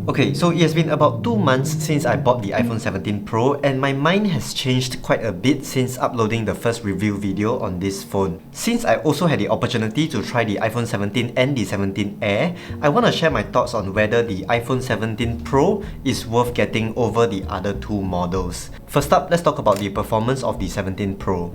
Okay, so it has been about 2 months since I bought the iPhone 17 Pro, and my mind has changed quite a bit since uploading the first review video on this phone. Since I also had the opportunity to try the iPhone 17 and the 17 Air, I want to share my thoughts on whether the iPhone 17 Pro is worth getting over the other two models. First up, let's talk about the performance of the 17 Pro.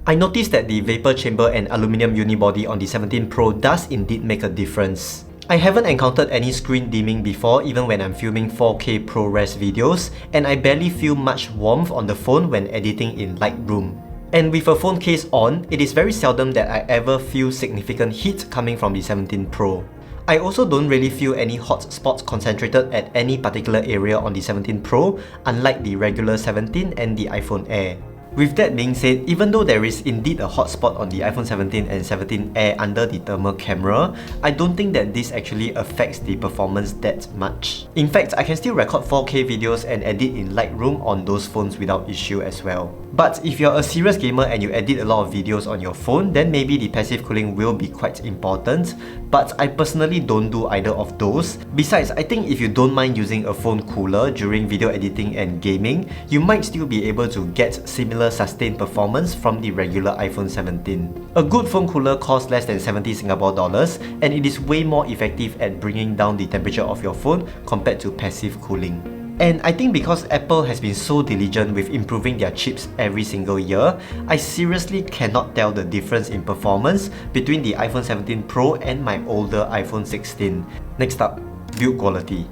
I noticed that the vapor chamber and aluminium unibody on the 17 Pro does indeed make a difference. I haven't encountered any screen dimming before, even when I'm filming 4K ProRes videos, and I barely feel much warmth on the phone when editing in Lightroom. And with a phone case on, it is very seldom that I ever feel significant heat coming from the 17 Pro. I also don't really feel any hot spots concentrated at any particular area on the 17 Pro, unlike the regular 17 and the iPhone Air. With that being said, even though there is indeed a hotspot on the iPhone 17 and 17 Air under the thermal camera, I don't think that this actually affects the performance that much. In fact, I can still record 4K videos and edit in Lightroom on those phones without issue as well. But if you're a serious gamer and you edit a lot of videos on your phone, then maybe the passive cooling will be quite important. But I personally don't do either of those. Besides, I think if you don't mind using a phone cooler during video editing and gaming, you might still be able to get similar sustained performance from the regular iPhone 17. A good phone cooler costs less than 70 Singapore dollars, and it is way more effective at bringing down the temperature of your phone compared to passive cooling. And I think because Apple has been so diligent with improving their chips every single year, I seriously cannot tell the difference in performance between the iPhone 17 Pro and my older iPhone 16. Next up, build quality.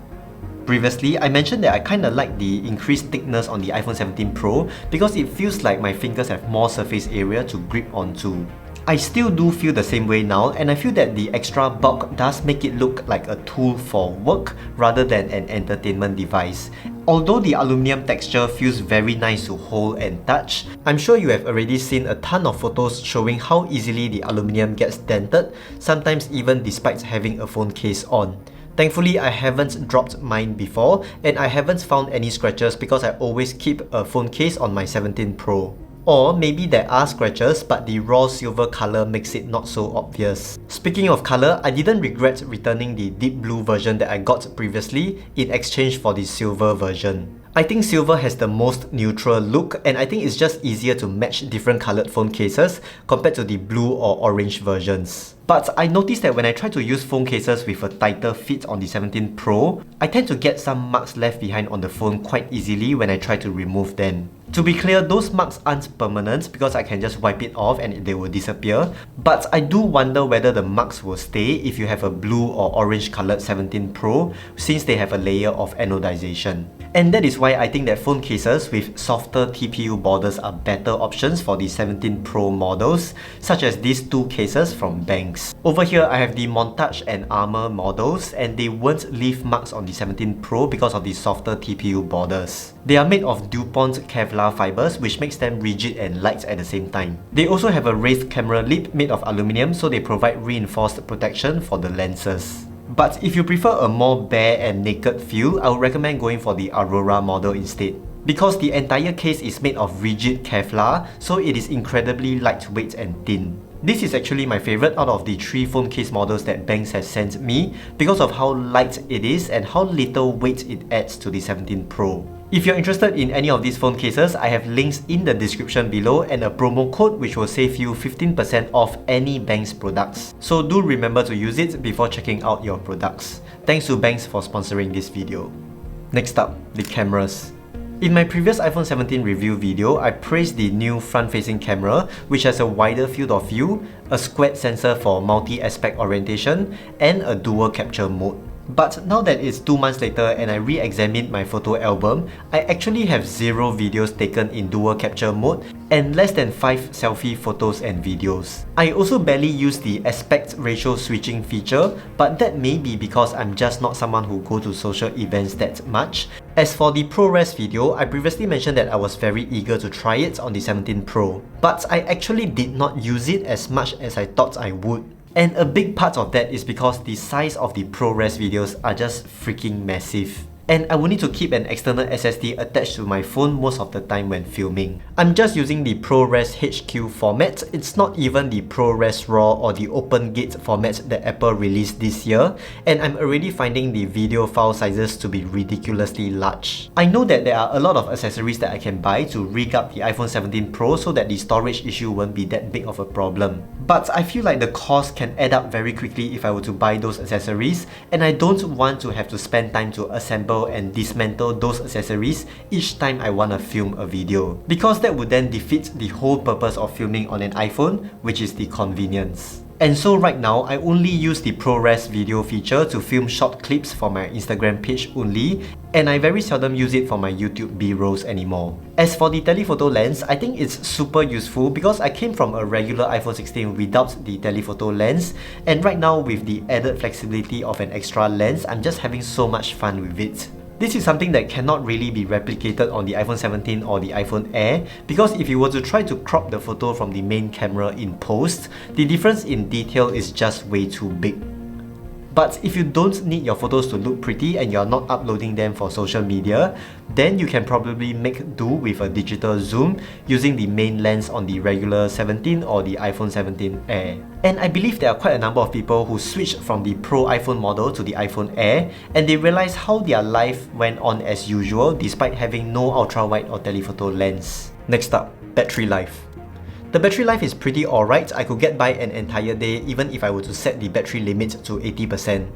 Previously, I mentioned that I kinda like the increased thickness on the iPhone 17 Pro because it feels like my fingers have more surface area to grip onto. I still do feel the same way now, and I feel that the extra bulk does make it look like a tool for work rather than an entertainment device. Although the aluminium texture feels very nice to hold and touch, I'm sure you have already seen a ton of photos showing how easily the aluminium gets dented, sometimes even despite having a phone case on. Thankfully, I haven't dropped mine before, and I haven't found any scratches because I always keep a phone case on my 17 Pro. Or maybe there are scratches, but the raw silver color makes it not so obvious. Speaking of color, I didn't regret returning the deep blue version that I got previously in exchange for the silver version. I think silver has the most neutral look, and I think it's just easier to match different colored phone cases compared to the blue or orange versions. But I noticed that when I try to use phone cases with a tighter fit on the 17 Pro, I tend to get some marks left behind on the phone quite easily when I try to remove them. To be clear, those marks aren't permanent because I can just wipe it off and they will disappear. But I do wonder whether the marks will stay if you have a blue or orange colored 17 Pro, since they have a layer of anodization. And that is why I think that phone cases with softer TPU borders are better options for the 17 Pro models, such as these two cases from Benks. Over here, I have the Montage and Armor models, and they won't leave marks on the 17 Pro because of the softer TPU borders. They are made of DuPont Kevlar fibers, which makes them rigid and light at the same time. They also have a raised camera lip made of aluminium, so they provide reinforced protection for the lenses. But if you prefer a more bare and naked feel, I would recommend going for the Aurora model instead. Because the entire case is made of rigid Kevlar, so it is incredibly lightweight and thin. This is actually my favorite out of the 3 phone case models that Benks has sent me because of how light it is and how little weight it adds to the 17 Pro. If you're interested in any of these phone cases, I have links in the description below and a promo code which will save you 15% off any Benks products. So do remember to use it before checking out your products. Thanks to Benks for sponsoring this video. Next up, the cameras. In my previous iPhone 17 review video, I praised the new front-facing camera, which has a wider field of view, a squared sensor for multi-aspect orientation, and a dual capture mode. But now that it's 2 months later and I re-examined my photo album, I actually have 0 videos taken in dual capture mode and less than 5 selfie photos and videos. I also barely use the aspect ratio switching feature, but that may be because I'm just not someone who go to social events that much. As for the ProRes video, I previously mentioned that I was very eager to try it on the 17 Pro, but I actually did not use it as much as I thought I would. And a big part of that is because the size of the ProRes videos are just freaking massive. and I will need to keep an external SSD attached to my phone most of the time when filming. I'm just using the ProRes HQ format. It's not even the ProRes RAW or the OpenGate format that Apple released this year, and I'm already finding the video file sizes to be ridiculously large. I know that there are a lot of accessories that I can buy to rig up the iPhone 17 Pro so that the storage issue won't be that big of a problem. But I feel like the cost can add up very quickly if I were to buy those accessories, and I don't want to have to spend time to assemble and dismantle those accessories each time I want to film a video, because that would then defeat the whole purpose of filming on an iPhone, which is the convenience. And so right now, I only use the ProRes video feature to film short clips for my Instagram page only, and I very seldom use it for my YouTube B-rolls anymore. As for the telephoto lens, I think it's super useful because I came from a regular iPhone 16 without the telephoto lens, and right now with the added flexibility of an extra lens, I'm just having so much fun with it. This is something that cannot really be replicated on the iPhone 17 or the iPhone Air, because if you were to try to crop the photo from the main camera in post, the difference in detail is just way too big. But if you don't need your photos to look pretty and you're not uploading them for social media, then you can probably make do with a digital zoom using the main lens on the regular 17 or the iPhone 17 Air. And I believe there are quite a number of people who switched from the Pro iPhone model to the iPhone Air, and they realized how their life went on as usual despite having no ultra-wide or telephoto lens. Next up, battery life. The battery life is pretty alright. I could get by an entire day even if I were to set the battery limit to 80%.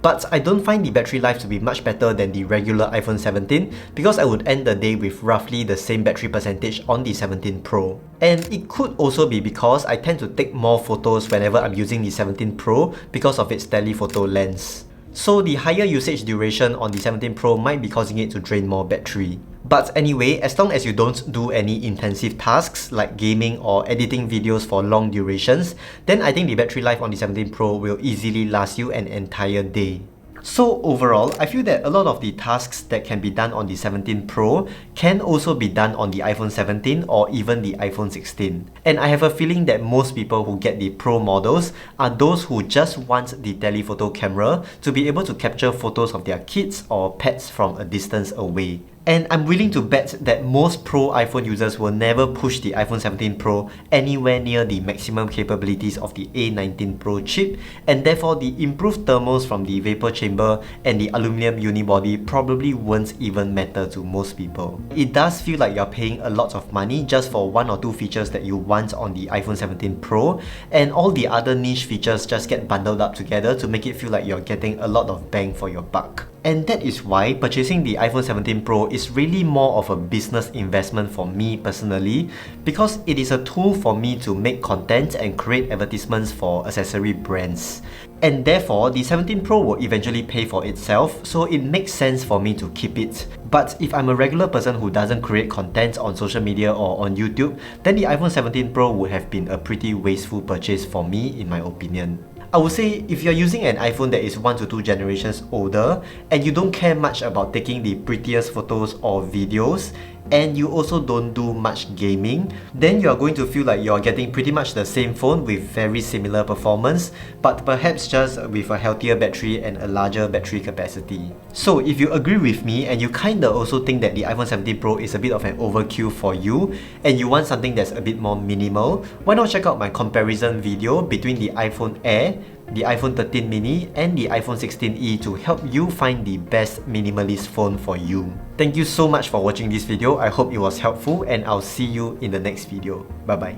But I don't find the battery life to be much better than the regular iPhone 17 because I would end the day with roughly the same battery percentage on the 17 Pro. And it could also be because I tend to take more photos whenever I'm using the 17 Pro because of its telephoto lens. So the higher usage duration on the 17 Pro might be causing it to drain more battery. But anyway, as long as you don't do any intensive tasks like gaming or editing videos for long durations, then I think the battery life on the 17 Pro will easily last you an entire day. So overall, I feel that a lot of the tasks that can be done on the 17 Pro can also be done on the iPhone 17 or even the iPhone 16. And I have a feeling that most people who get the Pro models are those who just want the telephoto camera to be able to capture photos of their kids or pets from a distance away. And I'm willing to bet that most Pro iPhone users will never push the iPhone 17 Pro anywhere near the maximum capabilities of the A19 Pro chip, and therefore the improved thermals from the vapor chamber and the aluminum unibody probably won't even matter to most people. It does feel like you're paying a lot of money just for one or two features that you want on the iPhone 17 Pro, and all the other niche features just get bundled up together to make it feel like you're getting a lot of bang for your buck. And that is why purchasing the iPhone 17 Pro is really more of a business investment for me personally, because it is a tool for me to make content and create advertisements for accessory brands. And therefore, the 17 Pro will eventually pay for itself, so it makes sense for me to keep it. But if I'm a regular person who doesn't create content on social media or on YouTube, then the iPhone 17 Pro would have been a pretty wasteful purchase for me, in my opinion. I would say if you're using an iPhone that is 1 to 2 generations older and you don't care much about taking the prettiest photos or videos, and you also don't do much gaming, then you're going to feel like you're getting pretty much the same phone with very similar performance, but perhaps just with a healthier battery and a larger battery capacity. So if you agree with me and you kinda also think that the iPhone 17 Pro is a bit of an overkill for you and you want something that's a bit more minimal, why not check out my comparison video between the iPhone Air, the iPhone 13 mini, and the iPhone 16e to help you find the best minimalist phone for you. Thank you so much for watching this video. I hope it was helpful, and I'll see you in the next video. Bye bye.